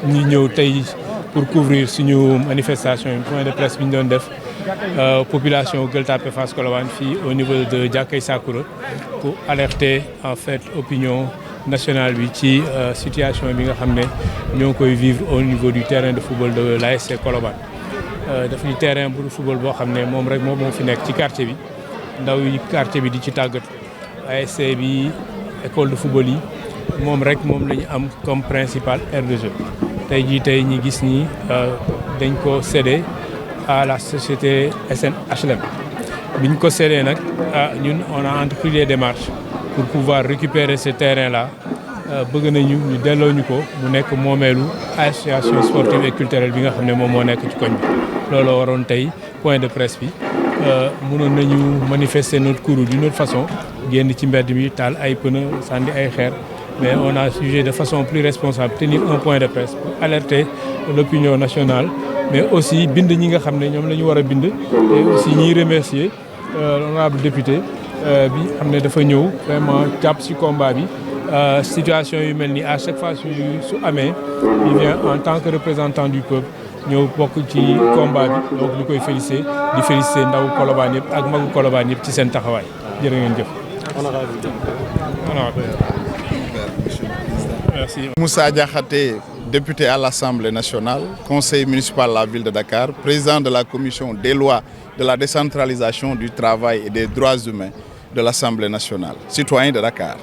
ñi ñëw tey pour couvrir suñu manifestation yi point de presse bi ñu doon def population Gueule Tapée Fass Colobane fii au niveau de Jàkkay Sakura pour alerter en fait opinion nationale bi ci situation bi nga xam ne ñoo ngi koy vivre au niveau du terrain de football de l'ASC Colobane. daf ñu terrain bu football boo xam ne moom rek moom moo fi nekk ci quartier bi ndaw yi quartier bi di ci tàggatu ASC bi école de football yi moom rek moom la ñu am comme principal aire de jeu. tey ñi gis ni dañ ko cédé à la société SNHLM biñ ko cédé nag ñun on a entrepris des démarches pour pouvoir récupérer ce terrain là bëgg nañu ñu delloo ñu ko mu nekk moomeelu association sportive et culturelle bi nga xam ne moom moo nekk ci koñ bi. looloo waroon tey point de presse bi mënoon nañu manifester notre courroux d'une autre façon génn ci mbedd mi taal ay pneu sànni ay xeer. Mais on a jugé de façon plus responsable tenir un point de presse pour alerter l'opinion nationale mais aussi bind ñi nga xam ne ñoom la ñu war a bind et aussi ñiy remercier l'honorable député bi xam ne dafa ñëw vraiment jàpp ci combat bi situation yu mel ni à chaque fois su amee il vient en tant que représentant du peuple ñëw bokk ci combat bi donc ñu koy féliciter di féliciter ndaw Colobane yëpp ak magu Colobane yëpp ci seen taxawaay jërë ngeen jëf. Merci. Moussa Diakhaté, député à l'Assemblée nationale, conseiller municipal de la ville de Dakar, président de la commission des lois de la décentralisation du travail et des droits humains de l'Assemblée nationale, citoyen de Dakar.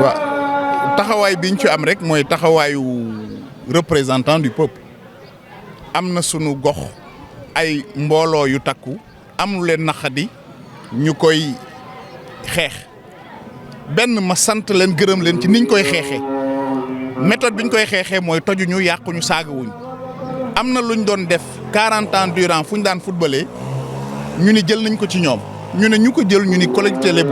waaw taxawaay bi ñu ci am rek mooy taxawaayu représentant du peuple am na sunu gox ay mbooloo yu takku am lu leen naqadi ñu koy xeex benn ma sant leen gërëm leen ci niñ koy xeexee méthode bi ñu koy xeexee mooy tojuñu yàquñu saagawuñ am na luñ doon def 40 ans durant fu ñu daan footballé ñu ni jël nañ ko ci ñoom ñu ne ñu ko jël ñu ni collectivité lébu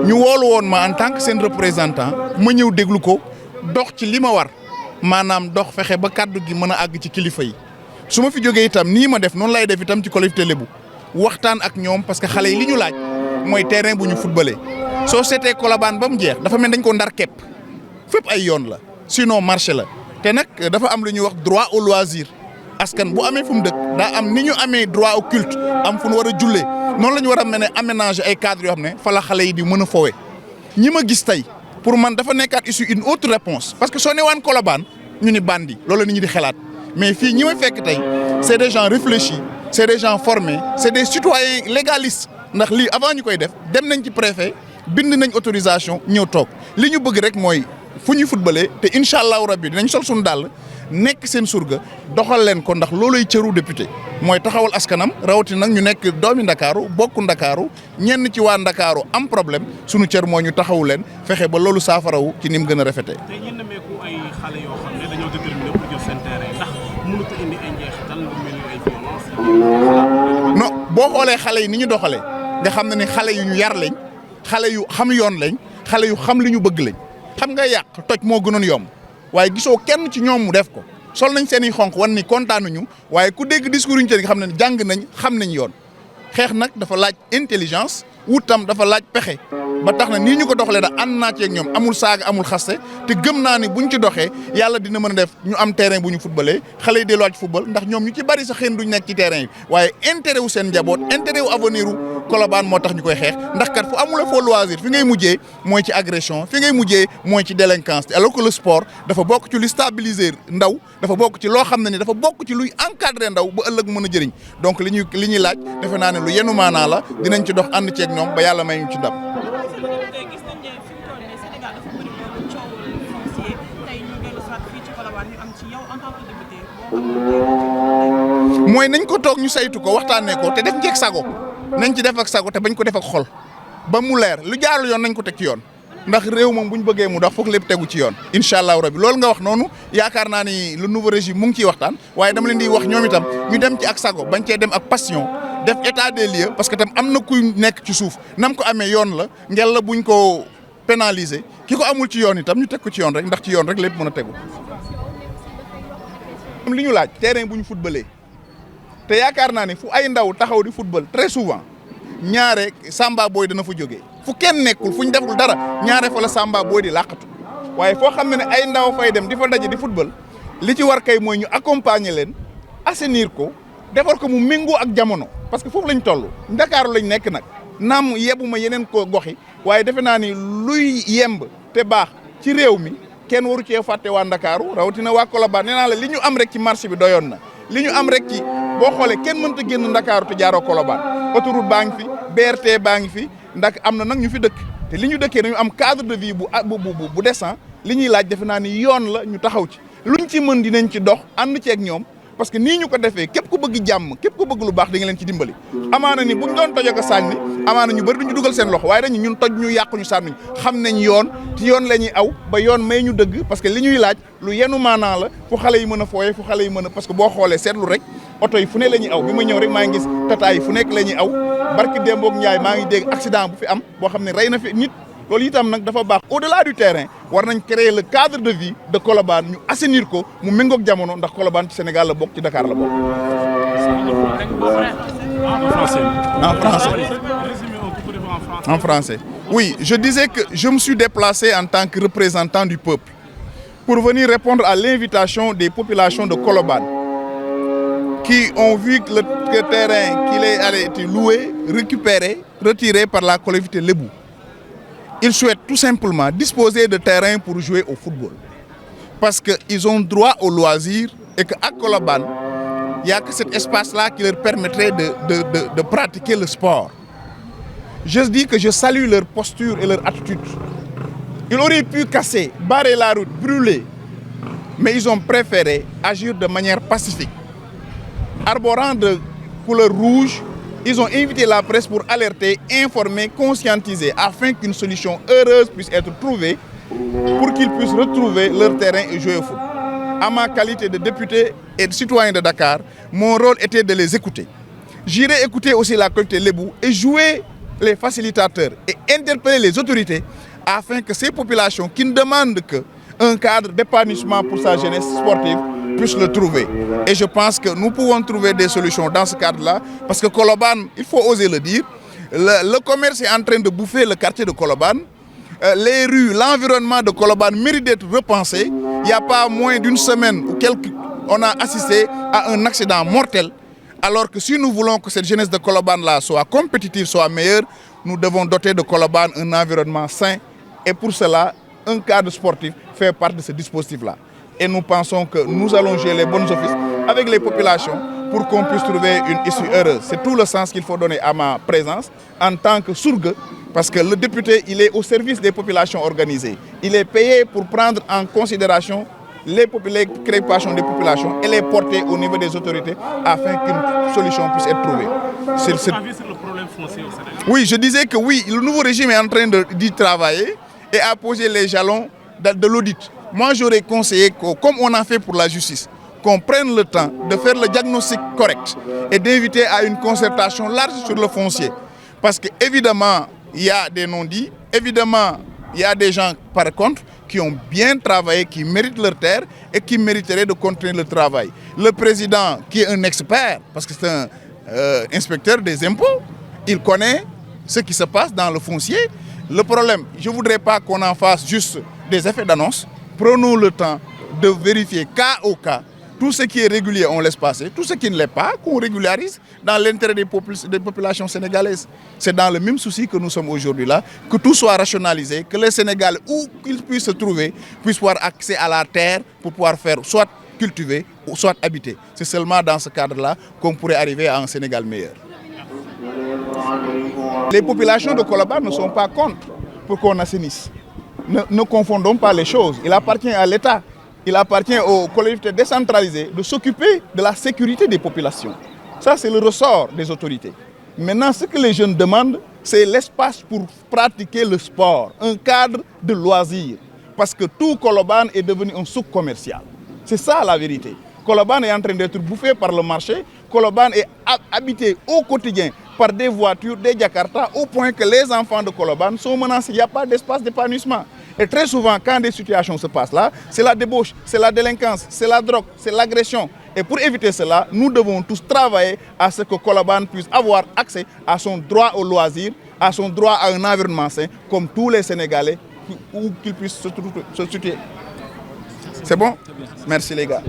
ñu woolu woon ma en tant que seen représentant ma ñëw déglu ko dox ci li ma war maanaam dox fexe ba kàddu gi mën a àgg ci kilifa yi. su ma fi jógee itam nii ma def noonu lay def itam ci collectivité lébu waxtaan ak ñoom parce que xale yi li ñu laaj mooy terrain bu ñu footballé soo seetee Colobane ba mu jeex dafa mel dañ ko ndar képp fépp ay yoon la sinon marché la te nag dafa am lu ñuy wax droit au loisir askan bu amee fu mu dëkk daa am ni ñu amee droit au culte am fu ñu war a jullee noonu la ñu war a mel ne aménager ay cadres yoo xam ne fa la xale yi di mën a fowe ñi ma gis tey pour man dafa nekkaat issue une autre réponse parce que soo ne waan Colobane ñu ni bandi loolu la nit ñi di xalaat mais fii ñi may fekk tey c'est des gens réfléchis c'est des gens formés c'est des citoyens légalistes ndax lii avant ñu koy def dem nañ ci préfet bind nañ autorisation ñëw toog li ñu bëgg rek mooy fu ñuy footballé te incha allahu rabbi dinañ sol suñu dàll nekk seen surga doxal leen ko ndax looluy cëru député mooy taxawal askanam rawatina nag ñu nekk doomi Ndakaaru bokku Ndakaaru ñenn ci waa Ndakaaru am problème suñu cër moo ñu taxawu leen fexe ba loolu saafarawu ci ni mu gën a rafetee. tey ñu nemmeeku ay xale yoo xam ne dañoo déterminé pour jël seen terrain ndax mënut a indi ay njeexital lu mel ni ay violence. non boo xoolee xale yi ni ñu doxalee nga xam ne ni xale yu ñu yar lañ xale yu xam yoon lañ xale yu xam li ñu bëgg lañ xam nga yàq toj moo gënoon yomb waaye gisoo kenn ci ñoom mu def ko sol nañ seen i xonq wan ni kontaanuñu waaye ku dégg discours ñu te nga xam ne jàng nañ xam nañ yoon xeex nag dafa laaj intelligence wutam dafa laaj pexe ba tax na nii ñu ko doxalee da ànd naa ci ak ñoom amul saaga amul xaste te gëm naa ni buñ ci doxee yàlla dina mën a def ñu am terrain bu ñu footballé xale yi delluwaat ci football ndax ñoom ñu ci bari sax xëy duñ nekk ci terrain yi waaye intérêt wu seen njaboot intérêt wu avenir u Colobane moo tax ñu koy xeex ndax kat fu amula foo loisir fi ngay mujjee mooy ci agression fi ngay mujjee mooy ci délinquance alors que le sport dafa bokk ci luy stabiliser ndaw dafa bokk ci loo xam ne ni dafa bokk ci luy encadrer ndaw ba ëllëg mën a jëriñ donc li ñuy laaj defe naa ne lu yenu maanaa la dinañ ci dox ànd ceeg ñoom ba yàlla may ñu ci ndam. mooy nañ ko toog ñu saytu ko waxtaanee ko te def njëkk sago nañ ci def ak sago te bañ ko def ak xol ba mu leer lu jaarul yoon nañ ko teg ci yoon ndax réew moom bu ñu bëggee mu dox foog lépp tegu ci yoon incha allahu rabi loolu nga wax noonu yaakaar naa ni le nouveau régime mu ngi ciy waxtaan waaye dama leen di wax ñoom itam ñu dem ci ak sago bañ cee dem ak passion def état des lieux parce que tam am na kuy nekk ci suuf nam ko amee yoon la ngel la buñ ko pénaliser ki ko amul ci yoon itam ñu teg ko ci yoon rek ndax ci yoon rek lépp mën a tegu. li ñu laaj terrain bu ñu footballé te yaakaar naa ne fu ay ndaw taxaw di football très souvent ñaare samba booy dana fa jógee fu kenn nekkul fu ñu deful dara ñaare fa la samba booy di làqatu waaye foo xam ne ay ndaw fay dem di fa daje di football li ci war kay mooy ñu accompagner leen assainir ko defar ko mu méngoo ak jamono parce que foofu lañ toll Ndakaaru lañ nekk nag naam yebuma yeneen ko goxi waaye defe naa ni luy yemb te baax ci réew mi kenn waru cee fàtte waa Ndakaaru rawatina waa Colobane nee naa la li ñu am rek ci marché bi doyoon na li ñu am rek ci boo xoolee kenn mënta génn Ndakaaru te jaaroo Colobane autoroute baa ngi fi BRT baa ngi fi ndax am na nag ñu fi dëkk te li ñu dëkkee dañu am cadre de vie bu décent li ñuy laaj defe naa ni yoon la ñu taxaw ci luñ ci mën dinañ ci dox ànd ceeg ñoom parce que nii ñu ko defee képp ku bëgg jàmm képp ku bëgg lu baax da nga leen ci dimbali amaana ni buñ doon toj ak a sànni amaana ñu bëri duñu dugal seen loxo waaye dañu ñun toj ñu yàqu ñu sànni xam nañ yoon ci yoon la ñuy aw ba yoon may ñu dëgg parce que li ñuy laaj lu yenu maanaa la fu xale yi mën a fooyee fu xale yi mën a parce que boo xoolee seetlu rek oto yi fu ne la ñuy aw bi ma ñëw rek maa ngi gis tata yi fu nekk la ñuy aw barki démboog Njaay maa ngi dégg accident bu fi am boo xam ne rey na fi nit loolu itam nag dafa baax au-delà du terrain war nañ créer le cadre de vie de Colobane ñu assainir ko mu méngoog jamono ndax Colobane ci Sénégal la bokk ci Dakar la bokk. En français. Oui, je disais que je me suis déplacé en tant que représentant du peuple pour venir répondre à l'invitation des populations de Colobane qui ont vu que le terrain qu'il allait être loué, récupéré, retiré par la collectivité Lébou. Ils souhaitent tout simplement disposer de terrain pour jouer au football. Parce qu'ils ont droit au loisir et qu'à Colobane, il n'y a que cet espace-là qui leur permettrait de pratiquer le sport. Je dis que je salue leur posture et leur attitude. Ils auraient pu casser, barrer la route, brûler, mais ils ont préféré agir de manière pacifique. Arborant de couleur rouge, ils ont invité la presse pour alerter, informer, conscientiser afin qu'une solution heureuse puisse être trouvée pour qu'ils puissent retrouver leur terrain et jouer au foot. À ma qualité de député et de citoyen de Dakar, mon rôle était de les écouter. J'irai écouter aussi la collectivité Lébou et jouer les facilitateurs et interpeller les autorités afin que ces populations qui ne demandent qu'un cadre d'épanouissement pour sa jeunesse sportive puissent le trouver. Et je pense que nous pouvons trouver des solutions dans ce cadre-là, parce que Colobane, il faut oser le dire, le commerce est en train de bouffer le quartier de Colobane. Les rues, l'environnement de Colobane mérite d'être repensé. Il n'y a pas moins d'une semaine où on a assisté à un accident mortel. Alors que si nous voulons que cette jeunesse de Colobane-là soit compétitive, soit meilleure, nous devons doter de Colobane un environnement sain. Et pour cela, un cadre sportif fait partie de ce dispositif-là. Et nous pensons que nous allons jouer les bons offices avec les populations pour qu'on puisse trouver une issue heureuse. C'est tout le sens qu'il faut donner à ma présence en tant que sourgue, parce que le député, il est au service des populations organisées. Il est payé pour prendre en considération les préoccupations des populations et les porter au niveau des autorités afin qu'une solution puisse être trouvée. Votre avis sur le problème foncier au Sénégal? Oui, je disais que oui, le nouveau régime est en train d'y travailler et a posé les jalons de l'audit. Moi, j'aurais conseillé, comme on a fait pour la justice, qu'on prenne le temps de faire le diagnostic correct et d'inviter à une concertation large sur le foncier. Parce qu'évidemment, il y a des non-dits, évidemment, il y a des gens, par contre, qui ont bien travaillé, qui méritent leur terre et qui mériteraient de continuer le travail. Le président, qui est un expert, parce que c'est un inspecteur des impôts, il connaît ce qui se passe dans le foncier. Le problème, je ne voudrais pas qu'on en fasse juste des effets d'annonce. Prenons le temps de vérifier cas au cas. Tout ce qui est régulier, on laisse passer. Tout ce qui ne l'est pas, qu'on régularise dans l'intérêt des populations sénégalaises. C'est dans le même souci que nous sommes aujourd'hui là, que tout soit rationalisé, que les Sénégalais, où qu'ils puissent se trouver, puissent avoir accès à la terre pour pouvoir faire soit cultiver ou soit habiter. C'est seulement dans ce cadre-là qu'on pourrait arriver à un Sénégal meilleur. Les populations de Colobane ne sont pas contre pour qu'on assainisse. Ne confondons pas les choses. Il appartient à l'État, il appartient aux collectivités décentralisées de s'occuper de la sécurité des populations. Ça, c'est le ressort des autorités. Maintenant, ce que les jeunes demandent, c'est l'espace pour pratiquer le sport, un cadre de loisirs. Parce que tout Colobane est devenu un souk commercial. C'est ça la vérité. Colobane est en train d'être bouffé par le marché. Colobane est habité au quotidien par des voitures, des Jakarta, au point que les enfants de Colobane sont menacés. Il n'y a pas d'espace d'épanouissement. Et très souvent, quand des situations se passent là, c'est la débauche, c'est la délinquance, c'est la drogue, c'est l'agression. Et pour éviter cela, nous devons tous travailler à ce que Colobane puisse avoir accès à son droit au loisir, à son droit à un environnement sain, comme tous les Sénégalais, où qu'ils puissent se situer. C'est bon? Merci les gars.